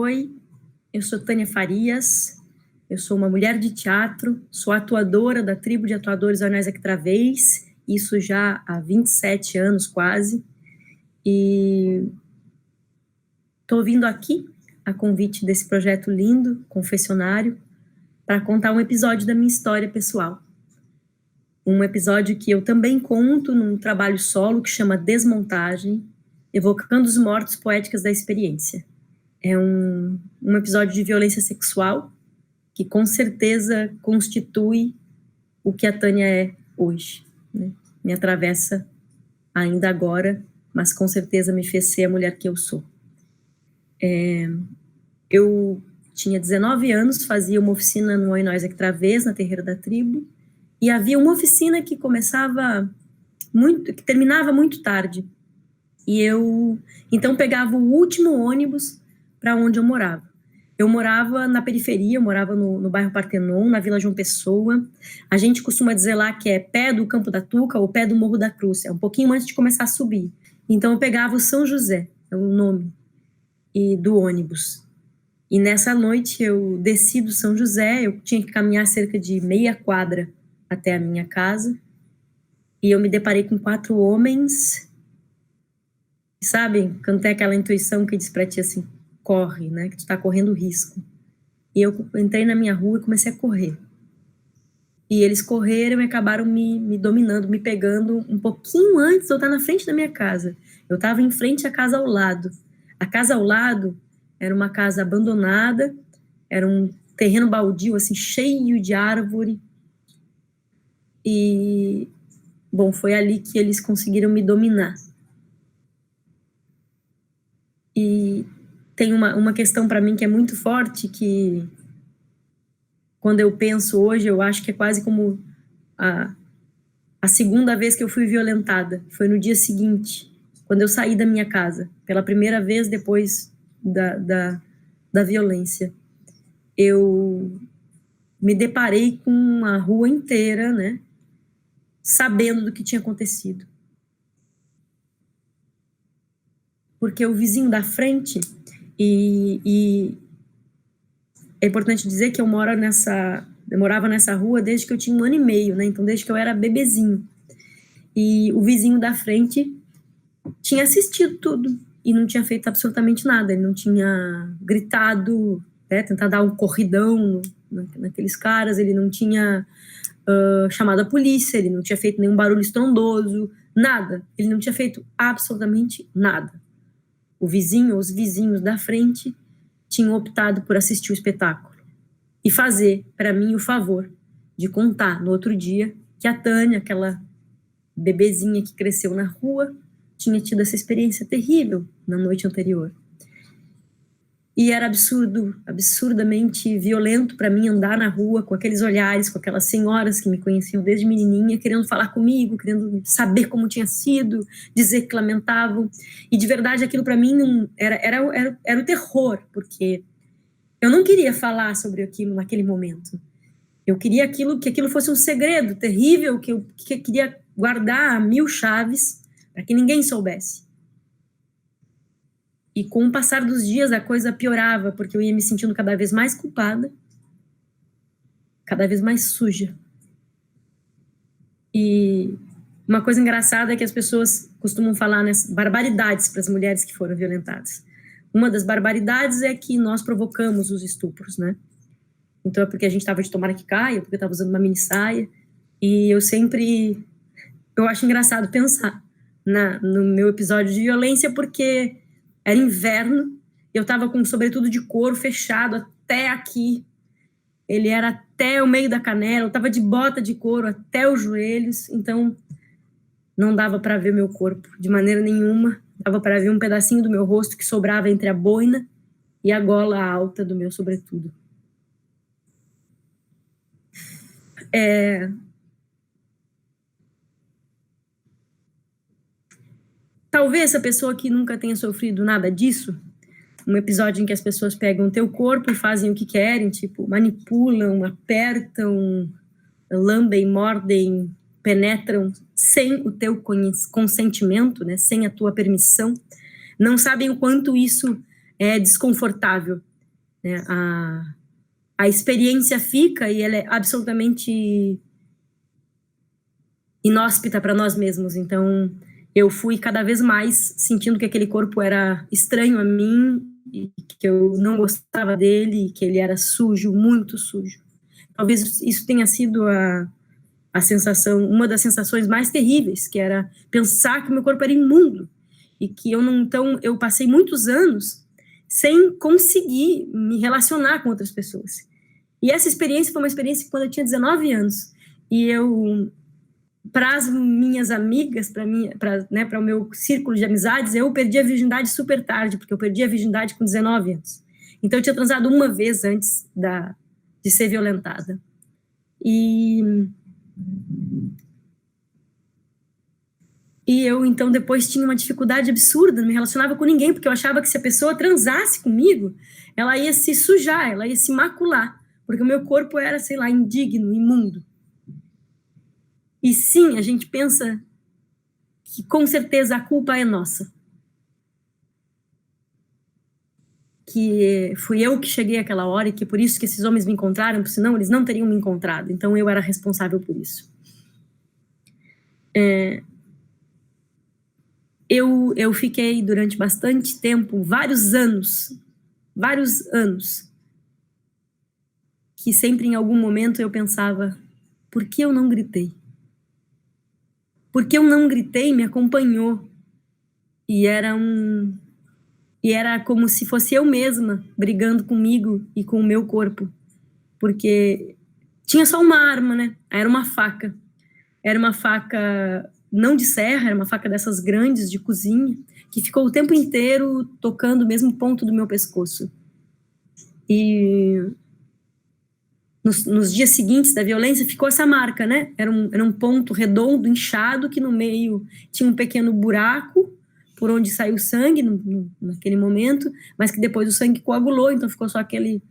Oi, eu sou Tânia Farias, eu sou uma mulher de teatro, sou atuadora da tribo de atuadores Anões Ectravez, isso já há 27 anos quase, e estou vindo aqui a convite desse projeto lindo, Confessionário, para contar um episódio da minha história pessoal. Um episódio que eu também conto num trabalho solo que chama Desmontagem, evocando os mortos poéticas da experiência. É um episódio de violência sexual que com certeza constitui o que a Tânia é hoje, né? Me atravessa ainda agora, mas com certeza me fez ser a mulher que eu sou. Eu tinha 19 anos, fazia uma oficina no Anões Ectravez, na Terreira da Tribo, e havia uma oficina que que terminava muito tarde. E eu, então, pegava o último ônibus para onde eu morava. Eu morava na periferia, eu morava no bairro Partenon, na Vila João Pessoa. A gente costuma dizer lá que é pé do Campo da Tuca ou pé do Morro da Cruz, é um pouquinho antes de começar a subir. Então eu pegava o São José, é o nome do ônibus. E nessa noite eu desci do São José, eu tinha que caminhar cerca de meia quadra até a minha casa, e eu me deparei com 4 homens. Sabe, quando tem aquela intuição que diz pra ti assim, corre, né, que tu tá correndo risco. E eu entrei na minha rua e comecei a correr. E eles correram e acabaram me dominando, me pegando um pouquinho antes de eu estar na frente da minha casa. Eu estava em frente à casa ao lado. A casa ao lado era uma casa abandonada, era um terreno baldio, assim, cheio de árvore. E, bom, foi ali que eles conseguiram me dominar. E tem uma questão para mim que é muito forte, que quando eu penso hoje, eu acho que é quase como a segunda vez que eu fui violentada. Foi no dia seguinte, quando eu saí da minha casa, pela primeira vez depois da violência. Eu me deparei com uma rua inteira, né, sabendo do que tinha acontecido. Porque o vizinho da frente, e é importante dizer que eu morava nessa rua desde que eu tinha 1 ano e meio, né? Então, desde que eu era bebezinho. E o vizinho da frente tinha assistido tudo e não tinha feito absolutamente nada. Ele não tinha gritado, né, tentar dar um corridão naqueles caras, ele não tinha chamado a polícia, ele não tinha feito nenhum barulho estrondoso, nada. Ele não tinha feito absolutamente nada. Os vizinhos da frente tinham optado por assistir o espetáculo e fazer, para mim, o favor de contar no outro dia que a Tânia, aquela bebezinha que cresceu na rua, tinha tido essa experiência terrível na noite anterior. E era absurdamente violento para mim andar na rua com aqueles olhares, com aquelas senhoras que me conheciam desde menininha, querendo falar comigo, querendo saber como tinha sido, dizer que lamentavam. E de verdade aquilo para mim era o terror, porque eu não queria falar sobre aquilo naquele momento. Eu queria que aquilo fosse um segredo terrível, que eu queria guardar a 1000 chaves para que ninguém soubesse. E com o passar dos dias a coisa piorava, porque eu ia me sentindo cada vez mais culpada, cada vez mais suja. E uma coisa engraçada é que as pessoas costumam falar barbaridades para as mulheres que foram violentadas. Uma das barbaridades é que nós provocamos os estupros, né? Então é porque a gente estava de tomara que caia, porque eu estava usando uma mini saia, e eu acho engraçado pensar no meu episódio de violência, porque era inverno, eu estava com um sobretudo de couro fechado até aqui, ele era até o meio da canela, eu estava de bota de couro até os joelhos, então não dava para ver meu corpo de maneira nenhuma, dava para ver um pedacinho do meu rosto que sobrava entre a boina e a gola alta do meu sobretudo. Talvez a pessoa que nunca tenha sofrido nada disso, um episódio em que as pessoas pegam o teu corpo e fazem o que querem, tipo, manipulam, apertam, lambem, mordem, penetram sem o teu consentimento, né, sem a tua permissão, não sabem o quanto isso é desconfortável né? A experiência fica e ela é absolutamente inóspita para nós mesmos. Então, eu fui cada vez mais sentindo que aquele corpo era estranho a mim, e que eu não gostava dele, que ele era sujo, muito sujo. Talvez isso tenha sido a sensação, uma das sensações mais terríveis, que era pensar que meu corpo era imundo, e que eu não, então, eu passei muitos anos sem conseguir me relacionar com outras pessoas. E essa experiência foi uma experiência quando eu tinha 19 anos, e eu, para as minhas amigas, para né, o meu círculo de amizades, eu perdi a virgindade super tarde, porque eu perdi a virgindade com 19 anos. Então, eu tinha transado uma vez antes de ser violentada. E eu, então, depois tinha uma dificuldade absurda, não me relacionava com ninguém, porque eu achava que se a pessoa transasse comigo, ela ia se sujar, ela ia se macular, porque o meu corpo era, sei lá, indigno, imundo. E sim, a gente pensa que com certeza a culpa é nossa. Que fui eu que cheguei àquela hora e que por isso que esses homens me encontraram, porque senão eles não teriam me encontrado. Então eu era responsável por isso. Eu fiquei durante bastante tempo, vários anos, que sempre em algum momento eu pensava, por que eu não gritei? Porque eu não gritei me acompanhou. E era como se fosse eu mesma brigando comigo e com o meu corpo. Porque tinha só uma arma, né? Era uma faca. Era uma faca não de serra, era uma faca dessas grandes de cozinha, que ficou o tempo inteiro tocando o mesmo ponto do meu pescoço. E nos dias seguintes da violência ficou essa marca, né? Era um ponto redondo, inchado, que no meio tinha um pequeno buraco por onde saiu sangue naquele momento, mas que depois o sangue coagulou, então ficou só aquele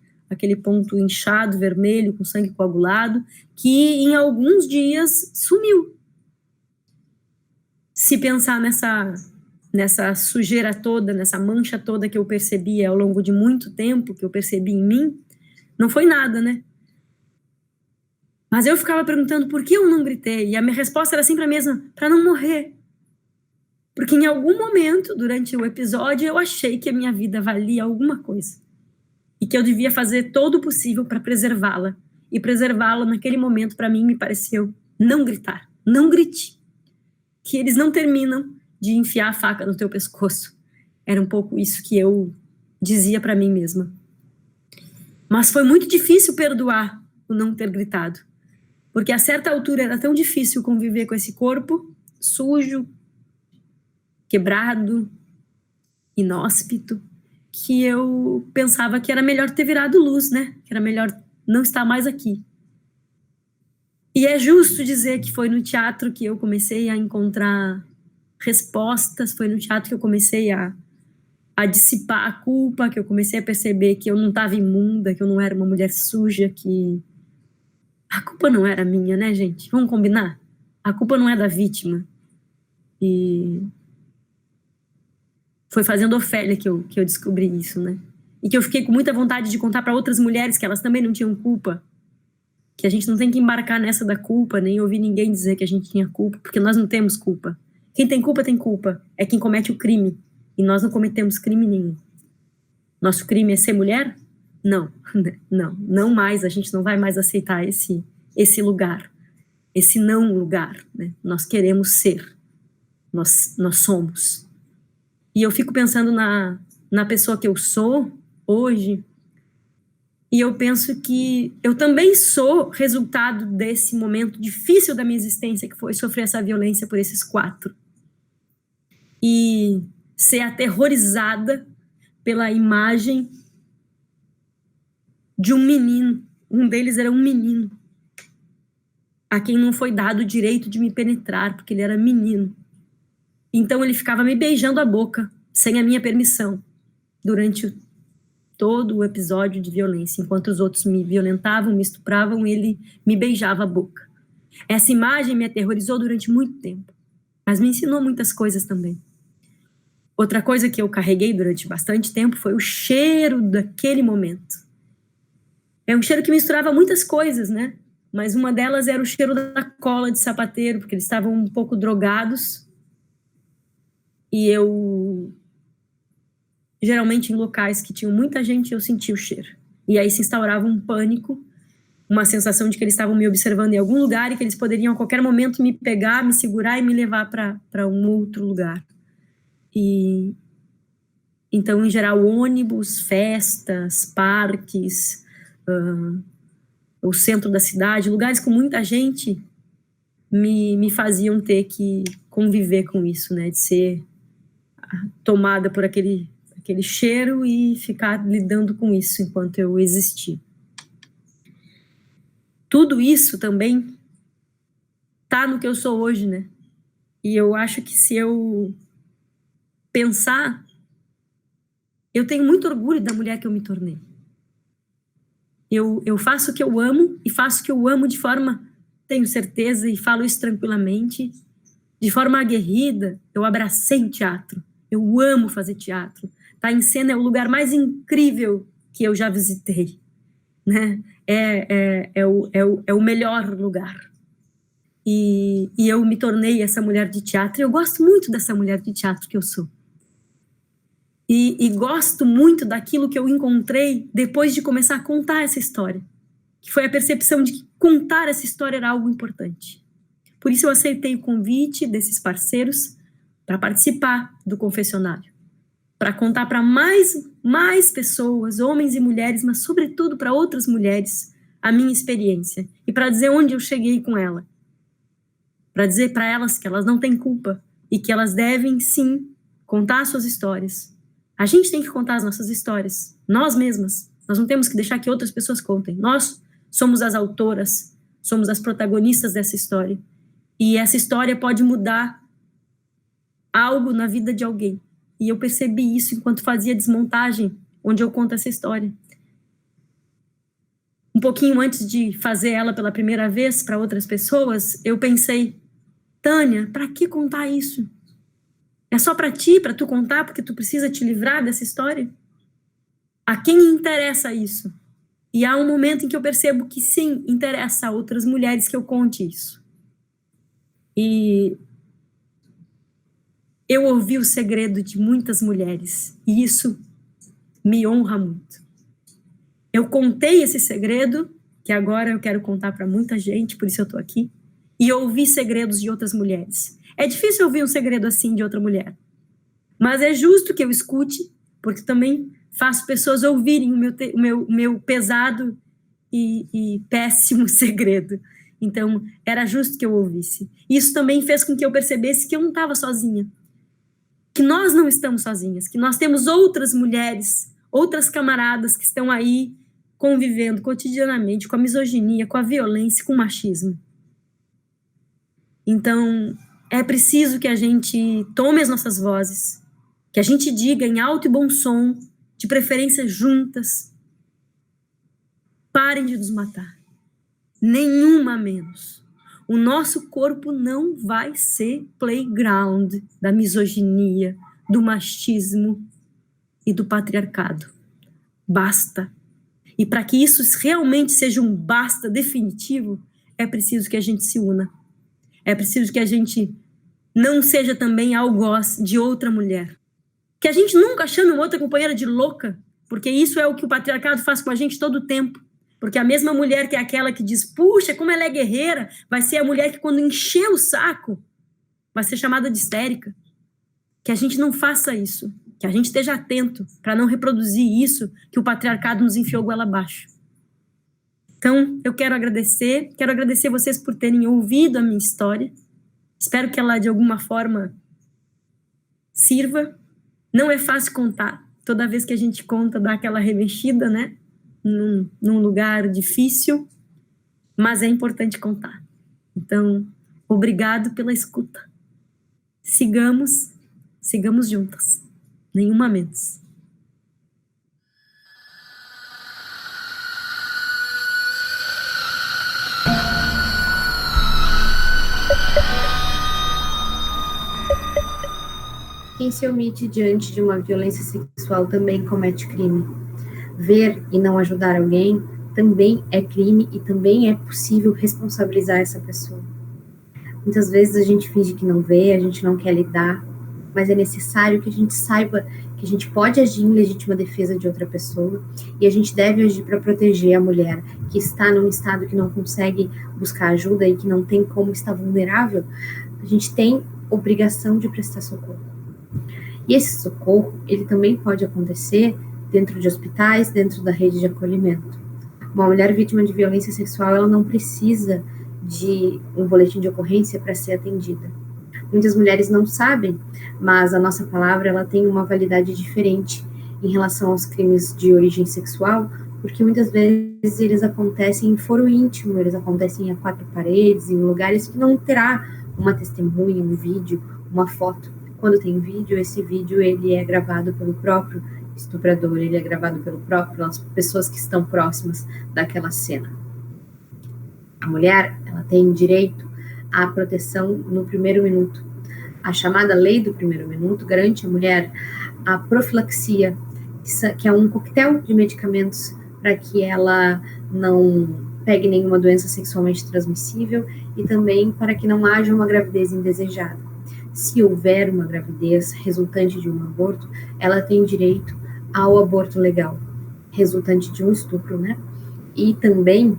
ponto inchado, vermelho, com sangue coagulado, que em alguns dias sumiu. Se pensar nessa sujeira toda, nessa mancha toda que eu percebi ao longo de muito tempo, que eu percebi em mim, não foi nada, né? Mas eu ficava perguntando por que eu não gritei, e a minha resposta era sempre a mesma, para não morrer. Porque em algum momento, durante o episódio, eu achei que a minha vida valia alguma coisa. E que eu devia fazer todo o possível para preservá-la. E preservá-la naquele momento, para mim, me pareceu não gritar, não grite. Que eles não terminam de enfiar a faca no teu pescoço. Era um pouco isso que eu dizia para mim mesma. Mas foi muito difícil perdoar o não ter gritado. Porque a certa altura era tão difícil conviver com esse corpo sujo, quebrado, inóspito, que eu pensava que era melhor ter virado luz, né? Que era melhor não estar mais aqui. E é justo dizer que foi no teatro que eu comecei a encontrar respostas, foi no teatro que eu comecei a dissipar a culpa, que eu comecei a perceber que eu não estava imunda, que eu não era uma mulher suja, que a culpa não era minha, né, gente? Vamos combinar? A culpa não é da vítima. E foi fazendo Ofélia que eu descobri isso, né? E que eu fiquei com muita vontade de contar para outras mulheres que elas também não tinham culpa. Que a gente não tem que embarcar nessa da culpa, nem ouvir ninguém dizer que a gente tinha culpa, porque nós não temos culpa. Quem tem culpa, tem culpa. É quem comete o crime. E nós não cometemos crime nenhum. Nosso crime é ser mulher? Não. Não mais. A gente não vai mais aceitar esse lugar. Esse não lugar, né? Nós queremos ser. Nós somos. E eu fico pensando na pessoa que eu sou hoje, e eu penso que eu também sou resultado desse momento difícil da minha existência, que foi sofrer essa violência por esses 4. E ser aterrorizada pela imagem de um menino. Um deles era um menino, a quem não foi dado o direito de me penetrar, porque ele era menino. Então ele ficava me beijando a boca, sem a minha permissão, durante todo o episódio de violência. Enquanto os outros me violentavam, me estupravam, ele me beijava a boca. Essa imagem me aterrorizou durante muito tempo, mas me ensinou muitas coisas também. Outra coisa que eu carreguei durante bastante tempo foi o cheiro daquele momento. É um cheiro que misturava muitas coisas, né? Mas uma delas era o cheiro da cola de sapateiro, porque eles estavam um pouco drogados. E eu, geralmente em locais que tinham muita gente, eu sentia o cheiro. E aí se instaurava um pânico, uma sensação de que eles estavam me observando em algum lugar e que eles poderiam a qualquer momento me pegar, me segurar e me levar para um outro lugar. E então, em geral, ônibus, festas, parques, o centro da cidade, lugares com muita gente me faziam ter que conviver com isso, né, de ser tomada por aquele cheiro e ficar lidando com isso enquanto eu existi. Tudo isso também tá no que eu sou hoje, né? E eu acho que se eu pensar, eu tenho muito orgulho da mulher que eu me tornei. Eu faço o que eu amo e faço o que eu amo de forma, tenho certeza, e falo isso tranquilamente, de forma aguerrida. Eu abracei o teatro. Eu amo fazer teatro. Tá em cena é o lugar mais incrível que eu já visitei, né? É o melhor lugar. E eu me tornei essa mulher de teatro. E eu gosto muito dessa mulher de teatro que eu sou. E gosto muito daquilo que eu encontrei depois de começar a contar essa história, que foi a percepção de que contar essa história era algo importante. Por isso eu aceitei o convite desses parceiros para participar do confessionário, para contar para mais pessoas, homens e mulheres, mas sobretudo para outras mulheres, a minha experiência, e para dizer onde eu cheguei com ela, para dizer para elas que elas não têm culpa e que elas devem, sim, contar suas histórias. A gente tem que contar as nossas histórias, nós mesmas. Nós não temos que deixar que outras pessoas contem. Nós somos as autoras, somos as protagonistas dessa história. E essa história pode mudar algo na vida de alguém. E eu percebi isso enquanto fazia desmontagem, onde eu conto essa história. Um pouquinho antes de fazer ela pela primeira vez para outras pessoas, eu pensei, Tânia, para que contar isso? É só para ti, para tu contar, porque tu precisa te livrar dessa história? A quem interessa isso? E há um momento em que eu percebo que sim, interessa a outras mulheres que eu conte isso. E eu ouvi o segredo de muitas mulheres, e isso me honra muito. Eu contei esse segredo, que agora eu quero contar para muita gente, por isso eu estou aqui, e ouvi segredos de outras mulheres. É difícil ouvir um segredo assim de outra mulher, mas é justo que eu escute, porque também faço pessoas ouvirem o meu pesado e péssimo segredo. Então, era justo que eu ouvisse. Isso também fez com que eu percebesse que eu não estava sozinha, que nós não estamos sozinhas, que nós temos outras mulheres, outras camaradas que estão aí convivendo cotidianamente com a misoginia, com a violência, com o machismo. Então, é preciso que a gente tome as nossas vozes, que a gente diga em alto e bom som, de preferência juntas, parem de nos matar. Nenhuma menos. O nosso corpo não vai ser playground da misoginia, do machismo e do patriarcado. Basta. E para que isso realmente seja um basta definitivo, é preciso que a gente se una. É preciso que a gente não seja também algoz de outra mulher. Que a gente nunca chame uma outra companheira de louca, porque isso é o que o patriarcado faz com a gente todo o tempo. Porque a mesma mulher que é aquela que diz, puxa, como ela é guerreira, vai ser a mulher que quando encher o saco, vai ser chamada de histérica. Que a gente não faça isso. Que a gente esteja atento para não reproduzir isso que o patriarcado nos enfiou goela abaixo. Então, eu quero agradecer vocês por terem ouvido a minha história. Espero que ela, de alguma forma, sirva. Não é fácil contar. Toda vez que a gente conta, dá aquela remexida, né? Num lugar difícil, mas é importante contar. Então, obrigado pela escuta. Sigamos juntas. Nenhuma menos. Quem se omite diante de uma violência sexual também comete crime. Ver e não ajudar alguém também é crime e também é possível responsabilizar essa pessoa. Muitas vezes a gente finge que não vê, a gente não quer lidar, mas é necessário que a gente saiba que a gente pode agir em legítima defesa de outra pessoa e a gente deve agir para proteger a mulher que está num estado que não consegue buscar ajuda e que não tem como, estar vulnerável. A gente tem obrigação de prestar socorro. E esse socorro, ele também pode acontecer dentro de hospitais, dentro da rede de acolhimento. Uma mulher vítima de violência sexual, ela não precisa de um boletim de ocorrência para ser atendida. Muitas mulheres não sabem, mas a nossa palavra ela tem uma validade diferente em relação aos crimes de origem sexual, porque muitas vezes eles acontecem em foro íntimo, eles acontecem a quatro paredes, em lugares que não terá uma testemunha, um vídeo, uma foto. Quando tem vídeo, esse vídeo ele é gravado pelo próprio estuprador, ele é gravado pelas pessoas que estão próximas daquela cena. A mulher, ela tem direito à proteção no primeiro minuto. A chamada lei do primeiro minuto garante à mulher a profilaxia, que é um coquetel de medicamentos para que ela não pegue nenhuma doença sexualmente transmissível e também para que não haja uma gravidez indesejada. Se houver uma gravidez resultante de um aborto, ela tem direito ao aborto legal, resultante de um estupro, né? E também,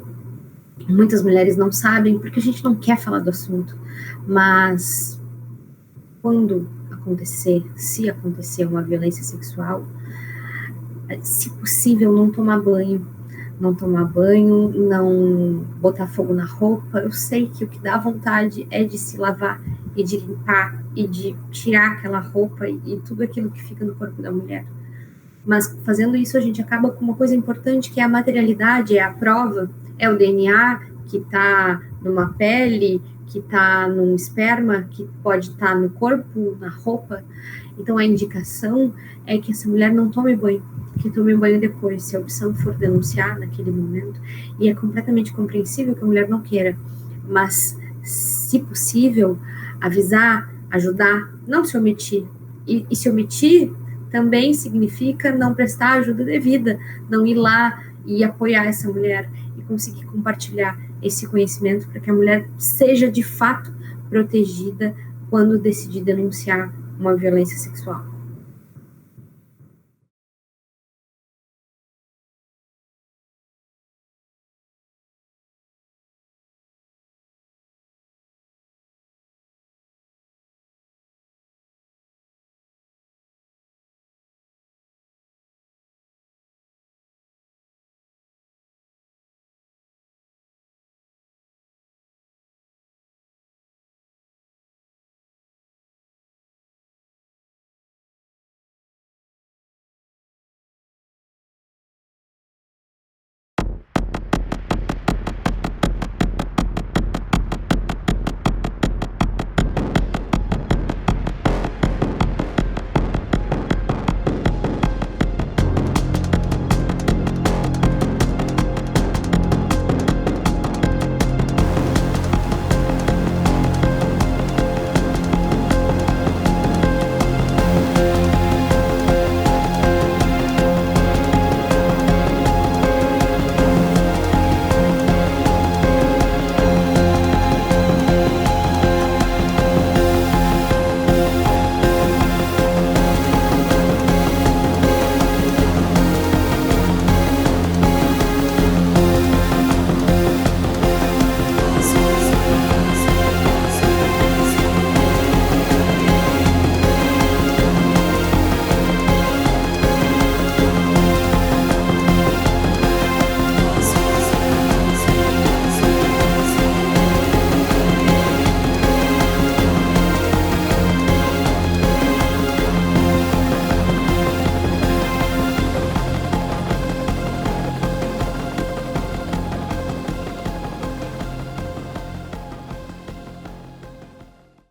muitas mulheres não sabem, porque a gente não quer falar do assunto, mas quando acontecer, se acontecer uma violência sexual, se possível, não tomar banho, não botar fogo na roupa. Eu sei que o que dá vontade é de se lavar e de limpar e de tirar aquela roupa e tudo aquilo que fica no corpo da mulher. Mas fazendo isso, a gente acaba com uma coisa importante, que é a materialidade, é a prova, é o DNA que está numa pele, que está num esperma, que pode estar no corpo, na roupa. Então, a indicação é que essa mulher não tome banho, que tome banho depois, se a opção for denunciar naquele momento. E é completamente compreensível que a mulher não queira, mas, se possível, avisar, ajudar, não se omitir. E se omitir também significa não prestar ajuda devida, não ir lá e apoiar essa mulher e conseguir compartilhar esse conhecimento para que a mulher seja de fato protegida quando decidir denunciar uma violência sexual.